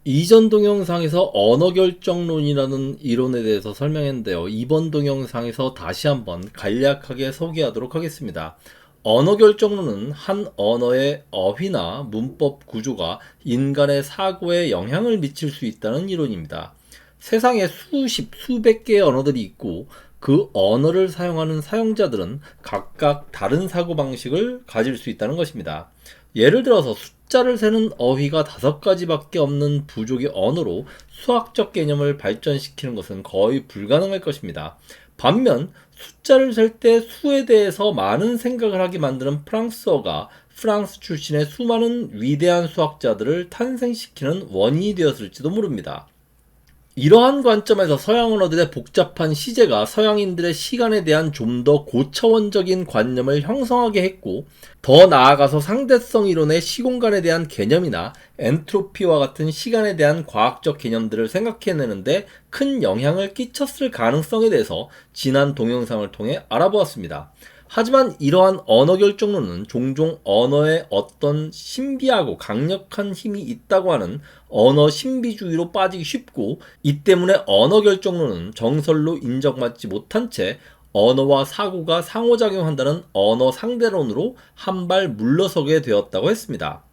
이전 동영상에서 언어 결정론이라는 이론에 대해서 설명했는데요. 이번 동영상에서 다시 한번 간략하게 소개하도록 하겠습니다. 언어 결정론은 한 언어의 어휘나 문법 구조가 인간의 사고에 영향을 미칠 수 있다는 이론입니다. 세상에 수십, 수백 개의 언어들이 있고 그 언어를 사용하는 사용자들은 각각 다른 사고방식을 가질 수 있다는 것입니다. 예를 들어서 숫자를 세는 어휘가 5가지밖에 없는 부족의 언어로 수학적 개념을 발전시키는 것은 거의 불가능할 것입니다. 반면 숫자를 셀 때 수에 대해서 많은 생각을 하게 만드는 프랑스어가 프랑스 출신의 수많은 위대한 수학자들을 탄생시키는 원인이 되었을지도 모릅니다. 이러한 관점에서 서양 언어들의 복잡한 시제가 서양인들의 시간에 대한 좀 더 고차원적인 관념을 형성하게 했고, 더 나아가서 상대성 이론의 시공간에 대한 개념이나 엔트로피와 같은 시간에 대한 과학적 개념들을 생각해내는데 큰 영향을 끼쳤을 가능성에 대해서 지난 동영상을 통해 알아보았습니다. 하지만 이러한 언어 결정론은 종종 언어에 어떤 신비하고 강력한 힘이 있다고 하는 언어 신비주의로 빠지기 쉽고, 이 때문에 언어 결정론은 정설로 인정받지 못한 채 언어와 사고가 상호작용한다는 언어 상대론으로 한 발 물러서게 되었다고 했습니다.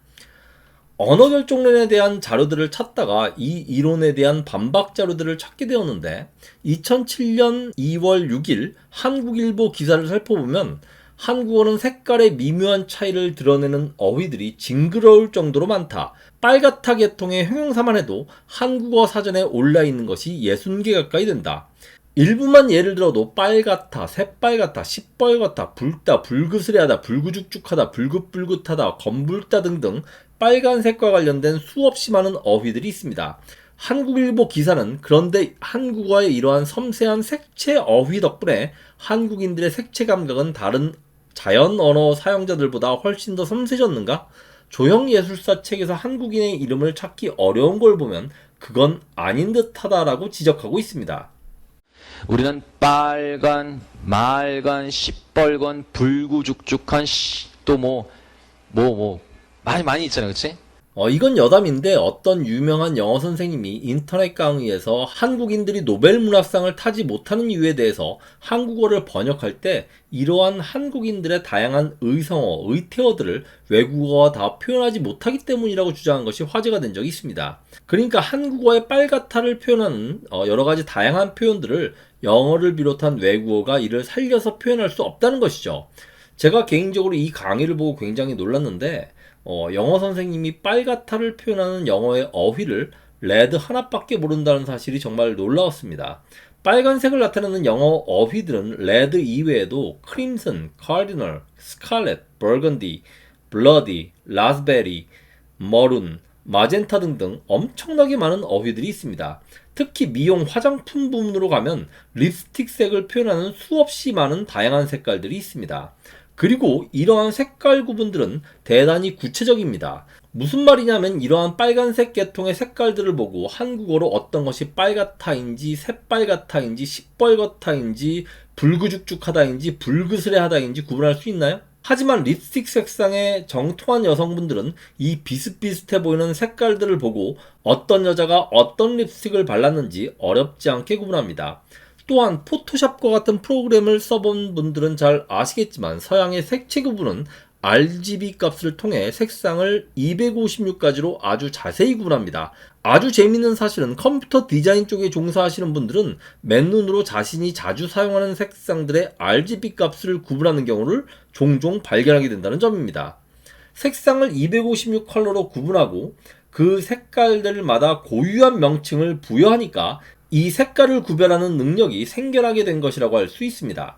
언어 결정론에 대한 자료들을 찾다가 이 이론에 대한 반박 자료들을 찾게 되었는데, 2007년 2월 6일 한국일보 기사를 살펴보면 한국어는 색깔의 미묘한 차이를 드러내는 어휘들이 징그러울 정도로 많다. 빨갛다 계통의 형용사만 해도 한국어 사전에 올라있는 것이 60개 가까이 된다. 일부만 예를 들어도 빨갛다, 새빨갛다, 시뻘겋다, 붉다, 불그스레하다, 불구죽죽하다, 불긋불긋하다, 검붉다 등등 빨간색과 관련된 수없이 많은 어휘들이 있습니다. 한국일보 기사는 그런데 한국어의 이러한 섬세한 색채 어휘 덕분에 한국인들의 색채 감각은 다른 자연 언어 사용자들보다 훨씬 더 섬세해졌는가? 조형 예술사 책에서 한국인의 이름을 찾기 어려운 걸 보면 그건 아닌 듯하다라고 지적하고 있습니다. 우리는 빨간, 말간, 시뻘건, 불구죽죽한 또 많이 있잖아요, 그치? 이건 여담인데 어떤 유명한 영어 선생님이 인터넷 강의에서 한국인들이 노벨 문학상을 타지 못하는 이유에 대해서 한국어를 번역할 때 이러한 한국인들의 다양한 의성어, 의태어들을 외국어와 다 표현하지 못하기 때문이라고 주장한 것이 화제가 된 적이 있습니다. 그러니까 한국어의 빨갛다를 표현하는 여러 가지 다양한 표현들을 영어를 비롯한 외국어가 이를 살려서 표현할 수 없다는 것이죠. 제가 개인적으로 이 강의를 보고 굉장히 놀랐는데, 영어 선생님이 빨갛다를 표현하는 영어의 어휘를 레드 하나밖에 모른다는 사실이 정말 놀라웠습니다. 빨간색을 나타내는 영어 어휘들은 레드 이외에도 크림슨, 카디널, 스칼렛, 버건디, 블러디, 라스베리, 머룬, 마젠타 등등 엄청나게 많은 어휘들이 있습니다. 특히 미용 화장품 부문으로 가면 립스틱색을 표현하는 수없이 많은 다양한 색깔들이 있습니다. 그리고 이러한 색깔 구분들은 대단히 구체적입니다. 무슨 말이냐면 이러한 빨간색 계통의 색깔들을 보고 한국어로 어떤 것이 빨갛다인지 새빨갛다인지 시뻘겋다인지 불구죽죽하다인지 불그스레하다인지 구분할 수 있나요? 하지만 립스틱 색상의 정통한 여성분들은 이 비슷비슷해 보이는 색깔들을 보고 어떤 여자가 어떤 립스틱을 발랐는지 어렵지 않게 구분합니다. 또한 포토샵과 같은 프로그램을 써본 분들은 잘 아시겠지만 서양의 색채 구분은 RGB 값을 통해 색상을 256가지로 아주 자세히 구분합니다. 아주 재미있는 사실은 컴퓨터 디자인 쪽에 종사하시는 분들은 맨눈으로 자신이 자주 사용하는 색상들의 RGB 값을 구분하는 경우를 종종 발견하게 된다는 점입니다. 색상을 256 컬러로 구분하고 그 색깔들마다 고유한 명칭을 부여하니까 이 색깔을 구별하는 능력이 생겨나게 된 것이라고 할 수 있습니다.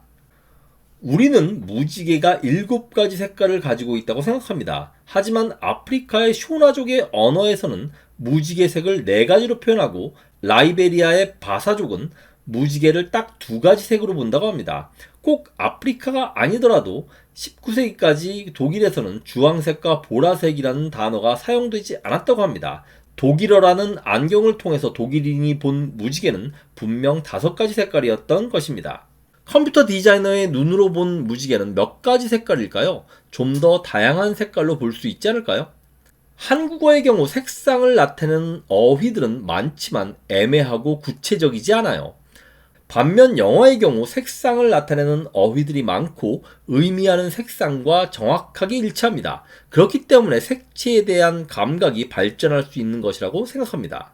우리는 무지개가 7가지 색깔을 가지고 있다고 생각합니다. 하지만 아프리카의 쇼나족의 언어에서는 무지개색을 4가지로 표현하고 라이베리아의 바사족은 무지개를 딱 2가지 색으로 본다고 합니다. 꼭 아프리카가 아니더라도 19세기까지 독일에서는 주황색과 보라색이라는 단어가 사용되지 않았다고 합니다. 독일어라는 안경을 통해서 독일인이 본 무지개는 분명 5가지 색깔이었던 것입니다. 컴퓨터 디자이너의 눈으로 본 무지개는 몇 가지 색깔일까요? 좀 더 다양한 색깔로 볼 수 있지 않을까요? 한국어의 경우 색상을 나타내는 어휘들은 많지만 애매하고 구체적이지 않아요. 반면 영어의 경우 색상을 나타내는 어휘들이 많고 의미하는 색상과 정확하게 일치합니다. 그렇기 때문에 색채에 대한 감각이 발전할 수 있는 것이라고 생각합니다.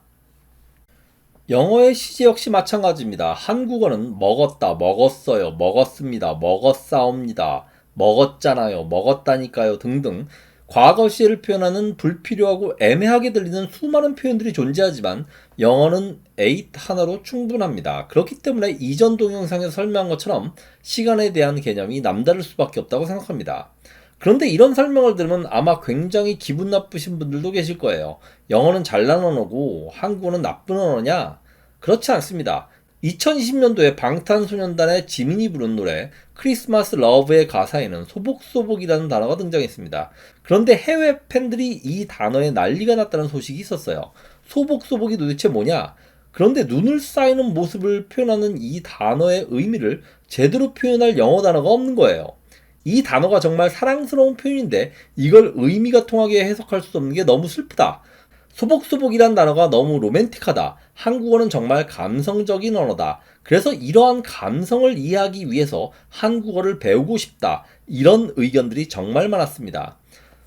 영어의 시제 역시 마찬가지입니다. 한국어는 먹었다, 먹었어요, 먹었습니다, 먹었사옵니다, 먹었잖아요, 먹었다니까요 등등 과거 시제를 표현하는 불필요하고 애매하게 들리는 수많은 표현들이 존재하지만 영어는 에잇 하나로 충분합니다. 그렇기 때문에 이전 동영상에서 설명한 것처럼 시간에 대한 개념이 남다를 수밖에 없다고 생각합니다. 그런데 이런 설명을 들으면 아마 굉장히 기분 나쁘신 분들도 계실 거예요. 영어는 잘난 언어고 한국어는 나쁜 언어냐? 그렇지 않습니다. 2020년도에 방탄소년단의 지민이 부른 노래 크리스마스 러브의 가사에는 소복소복이라는 단어가 등장했습니다. 그런데 해외 팬들이 이 단어에 난리가 났다는 소식이 있었어요. 소복소복이 도대체 뭐냐? 그런데 눈을 쌓이는 모습을 표현하는 이 단어의 의미를 제대로 표현할 영어 단어가 없는 거예요. 이 단어가 정말 사랑스러운 표현인데 이걸 의미가 통하게 해석할 수 없는 게 너무 슬프다. 소복소복이란 단어가 너무 로맨틱하다. 한국어는 정말 감성적인 언어다. 그래서 이러한 감성을 이해하기 위해서 한국어를 배우고 싶다. 이런 의견들이 정말 많았습니다.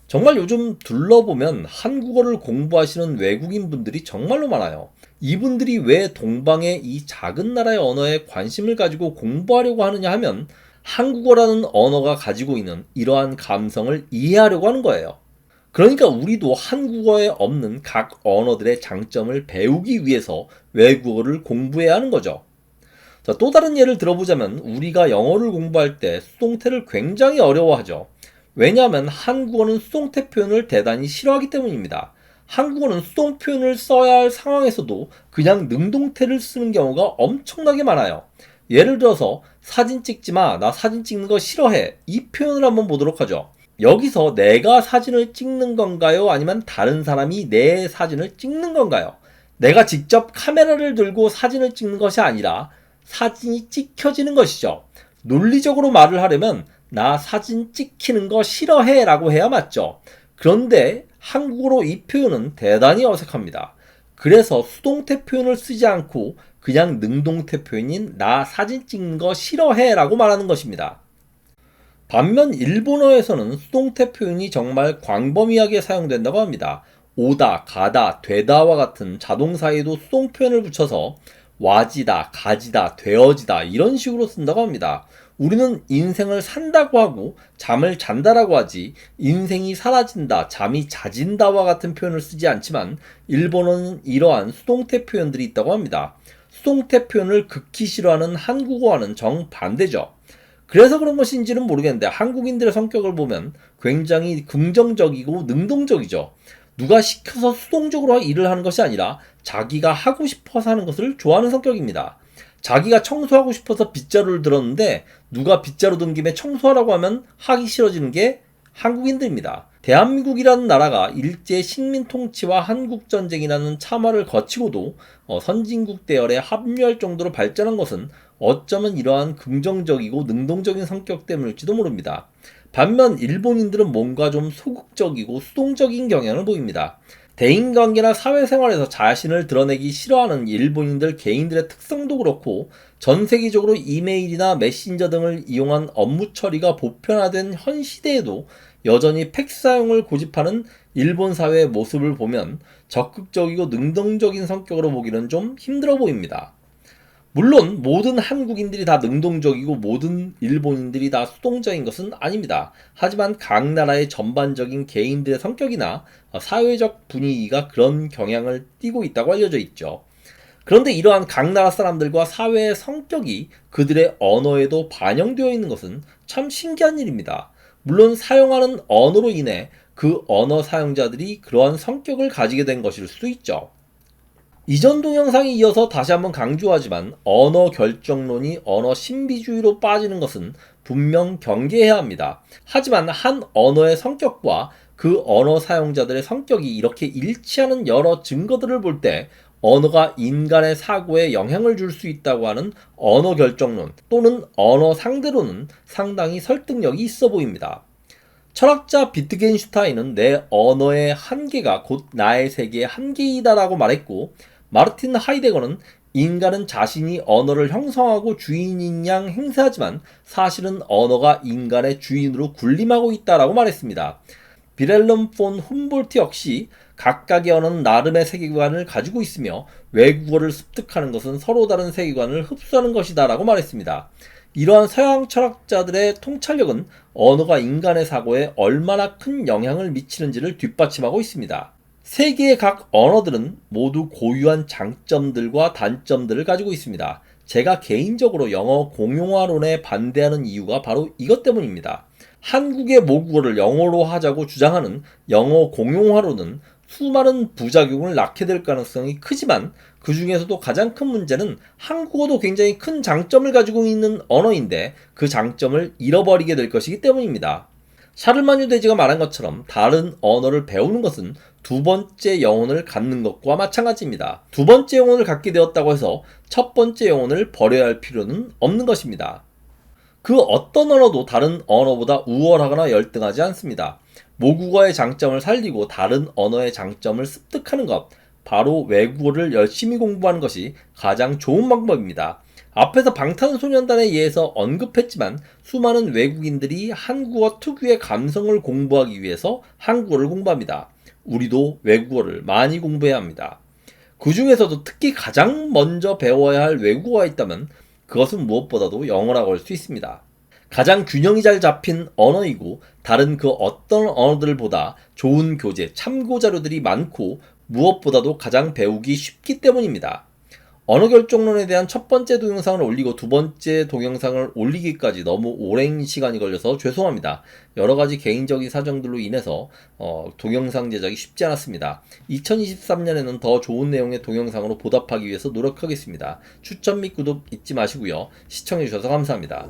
정말 요즘 둘러보면 한국어를 공부하시는 외국인 분들이 정말로 많아요. 이분들이 왜 동방의 이 작은 나라의 언어에 관심을 가지고 공부하려고 하느냐 하면 한국어라는 언어가 가지고 있는 이러한 감성을 이해하려고 하는 거예요. 그러니까 우리도 한국어에 없는 각 언어들의 장점을 배우기 위해서 외국어를 공부해야 하는 거죠. 자, 또 다른 예를 들어보자면 우리가 영어를 공부할 때 수동태를 굉장히 어려워하죠. 왜냐하면 한국어는 수동태 표현을 대단히 싫어하기 때문입니다. 한국어는 수동 표현을 써야 할 상황에서도 그냥 능동태를 쓰는 경우가 엄청나게 많아요. 예를 들어서 사진 찍지 마, 나 사진 찍는 거 싫어해. 이 표현을 한번 보도록 하죠. 여기서 내가 사진을 찍는 건가요? 아니면 다른 사람이 내 사진을 찍는 건가요? 내가 직접 카메라를 들고 사진을 찍는 것이 아니라 사진이 찍혀지는 것이죠. 논리적으로 말을 하려면 나 사진 찍히는 거 싫어해 라고 해야 맞죠. 그런데 한국어로 이 표현은 대단히 어색합니다. 그래서 수동태 표현을 쓰지 않고 그냥 능동태 표현인 나 사진 찍는 거 싫어해 라고 말하는 것입니다. 반면 일본어에서는 수동태 표현이 정말 광범위하게 사용된다고 합니다. 오다, 가다, 되다와 같은 자동사에도 수동 표현을 붙여서 와지다, 가지다, 되어지다 이런 식으로 쓴다고 합니다. 우리는 인생을 산다고 하고 잠을 잔다라고 하지 인생이 사라진다, 잠이 자진다와 같은 표현을 쓰지 않지만 일본어는 이러한 수동태 표현들이 있다고 합니다. 수동태 표현을 극히 싫어하는 한국어와는 정반대죠. 그래서 그런 것인지는 모르겠는데 한국인들의 성격을 보면 굉장히 긍정적이고 능동적이죠. 누가 시켜서 수동적으로 일을 하는 것이 아니라 자기가 하고 싶어서 하는 것을 좋아하는 성격입니다. 자기가 청소하고 싶어서 빗자루를 들었는데 누가 빗자루 든 김에 청소하라고 하면 하기 싫어지는 게 한국인들입니다. 대한민국이라는 나라가 일제 식민 통치와 한국전쟁이라는 참화를 거치고도 선진국 대열에 합류할 정도로 발전한 것은 어쩌면 이러한 긍정적이고 능동적인 성격 때문일지도 모릅니다. 반면 일본인들은 뭔가 좀 소극적이고 수동적인 경향을 보입니다. 대인관계나 사회생활에서 자신을 드러내기 싫어하는 일본인들 개인들의 특성도 그렇고 전 세계적으로 이메일이나 메신저 등을 이용한 업무 처리가 보편화된 현 시대에도 여전히 팩스 사용을 고집하는 일본 사회의 모습을 보면 적극적이고 능동적인 성격으로 보기는 좀 힘들어 보입니다. 물론 모든 한국인들이 다 능동적이고 모든 일본인들이 다 수동적인 것은 아닙니다. 하지만 각 나라의 전반적인 개인들의 성격이나 사회적 분위기가 그런 경향을 띠고 있다고 알려져 있죠. 그런데 이러한 각 나라 사람들과 사회의 성격이 그들의 언어에도 반영되어 있는 것은 참 신기한 일입니다. 물론 사용하는 언어로 인해 그 언어 사용자들이 그러한 성격을 가지게 된 것일 수도 있죠. 이전 동영상에 이어서 다시 한번 강조하지만 언어 결정론이 언어 신비주의로 빠지는 것은 분명 경계해야 합니다. 하지만 한 언어의 성격과 그 언어 사용자들의 성격이 이렇게 일치하는 여러 증거들을 볼 때 언어가 인간의 사고에 영향을 줄 수 있다고 하는 언어 결정론 또는 언어 상대론은 상당히 설득력이 있어 보입니다. 철학자 비트겐슈타인은 내 언어의 한계가 곧 나의 세계의 한계이다라고 말했고, 마르틴 하이데거는 인간은 자신이 언어를 형성하고 주인인 양 행세하지만 사실은 언어가 인간의 주인으로 군림하고 있다라고 말했습니다. 빌헬름 폰 훔볼트 역시 각각의 언어는 나름의 세계관을 가지고 있으며 외국어를 습득하는 것은 서로 다른 세계관을 흡수하는 것이다 라고 말했습니다. 이러한 서양 철학자들의 통찰력은 언어가 인간의 사고에 얼마나 큰 영향을 미치는지를 뒷받침하고 있습니다. 세계의 각 언어들은 모두 고유한 장점들과 단점들을 가지고 있습니다. 제가 개인적으로 영어 공용화론에 반대하는 이유가 바로 이것 때문입니다. 한국의 모국어를 영어로 하자고 주장하는 영어 공용화론은 수많은 부작용을 낳게 될 가능성이 크지만 그 중에서도 가장 큰 문제는 한국어도 굉장히 큰 장점을 가지고 있는 언어인데 그 장점을 잃어버리게 될 것이기 때문입니다. 샤를마뉴 대지가 말한 것처럼 다른 언어를 배우는 것은 두 번째 영혼을 갖는 것과 마찬가지입니다. 두 번째 영혼을 갖게 되었다고 해서 첫 번째 영혼을 버려야 할 필요는 없는 것입니다. 그 어떤 언어도 다른 언어보다 우월하거나 열등하지 않습니다. 모국어의 장점을 살리고 다른 언어의 장점을 습득하는 것, 바로 외국어를 열심히 공부하는 것이 가장 좋은 방법입니다. 앞에서 방탄소년단에 의해서 언급했지만 수많은 외국인들이 한국어 특유의 감성을 공부하기 위해서 한국어를 공부합니다. 우리도 외국어를 많이 공부해야 합니다. 그 중에서도 특히 가장 먼저 배워야 할 외국어가 있다면 그것은 무엇보다도 영어라고 할 수 있습니다. 가장 균형이 잘 잡힌 언어이고 다른 그 어떤 언어들보다 좋은 교재, 참고 자료들이 많고 무엇보다도 가장 배우기 쉽기 때문입니다. 언어 결정론에 대한 첫 번째 동영상을 올리고 두 번째 동영상을 올리기까지 너무 오랜 시간이 걸려서 죄송합니다. 여러 가지 개인적인 사정들로 인해서 동영상 제작이 쉽지 않았습니다. 2023년에는 더 좋은 내용의 동영상으로 보답하기 위해서 노력하겠습니다. 추천 및 구독 잊지 마시고요. 시청해주셔서 감사합니다.